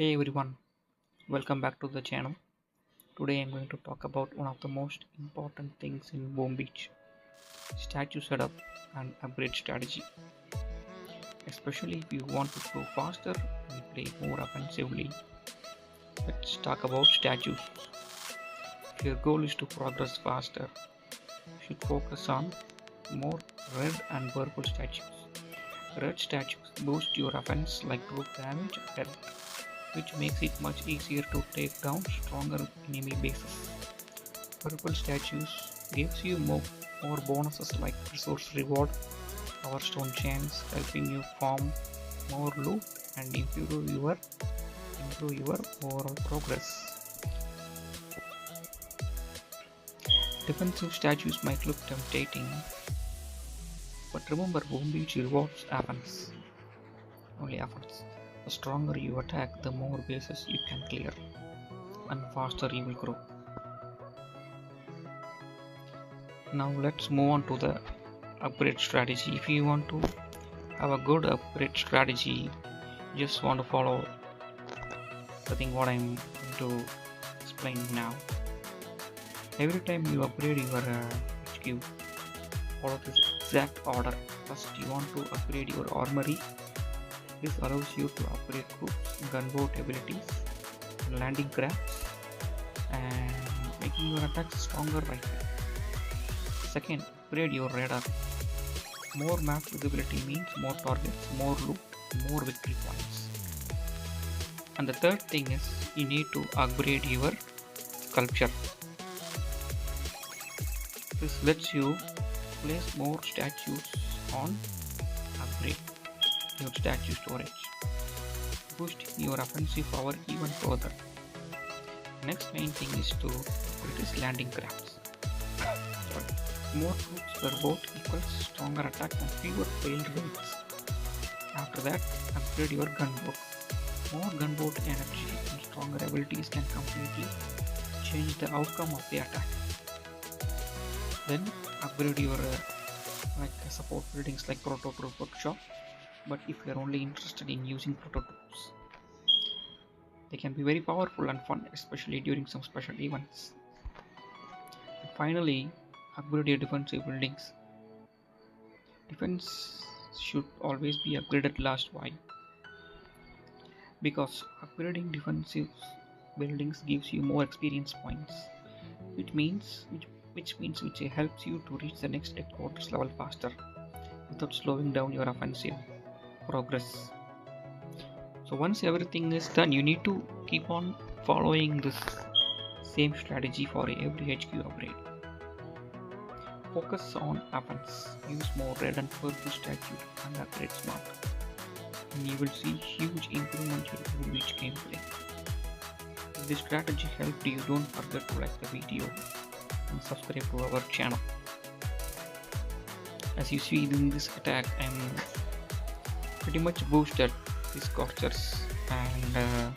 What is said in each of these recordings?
Hey everyone, welcome back to the channel. Today I'm going to talk about one of the most important things in Boom Beach, statue setup and upgrade strategy. Especially if you want to go faster and play more offensively. Let's talk about statues. If your goal is to progress faster, you should focus on more red and purple statues. Red statues boost your offense like group damage and health, which makes it much easier to take down stronger enemy bases. Purple statues gives you more bonuses like resource reward, power stone chains, helping you farm more loot and improve your overall progress. Defensive statues might look tempting, but remember Boom Beach rewards offense. Only offense. The stronger you attack, the more bases you can clear, and faster you will grow. Now let's move on to the upgrade strategy. If you want to have a good upgrade strategy, you just want to follow the thing what I'm going to explain now. Every time you upgrade your HQ, follow this exact order. First you want to upgrade your armory. This allows you to upgrade troops, gunboat abilities, landing crafts, and making your attacks stronger right there. Second, upgrade your radar. More map visibility means more targets, more loot, more victory points. And the third thing is you need to upgrade your sculpture. This lets you place more statues on upgrade your statue storage, boosting your offensive power even further. Next main thing is to upgrade his landing crafts. More troops per boat equals stronger attack and fewer failed raids. After that, upgrade your gunboat. More gunboat energy and stronger abilities can completely change the outcome of the attack. Then upgrade your support buildings like prototype workshop. But if you are only interested in using prototypes, they can be very powerful and fun, especially during some special events. And finally, upgrade your defensive buildings. Defense should always be upgraded last. Why? Because upgrading defensive buildings gives you more experience points, which helps you to reach the next headquarters level faster without slowing down your offensive progress. So once everything is done, you need to keep on following this same strategy for every HQ upgrade. Focus on offense, use more red and purple statues and upgrade smart, and you will see huge improvement in each gameplay. If this strategy helped you, don't forget to like the video and subscribe to our channel. As you see in this attack, I'm pretty much boosted these scorchers and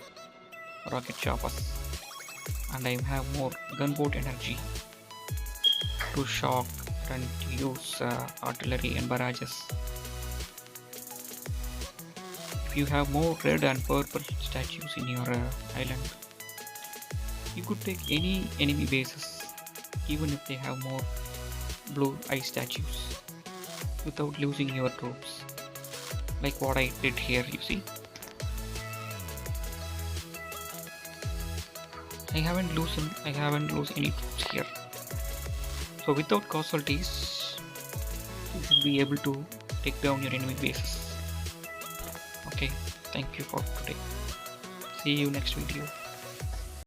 rocket choppers, and I have more gunboat energy to shock and to use artillery and barrages. If you have more red and purple statues in your island, you could take any enemy bases even if they have more blue eye statues without losing your troops, like what I did here. You see, I haven't lost any troops here. So without casualties, you should be able to take down your enemy bases. Okay, thank you for today. See you next video.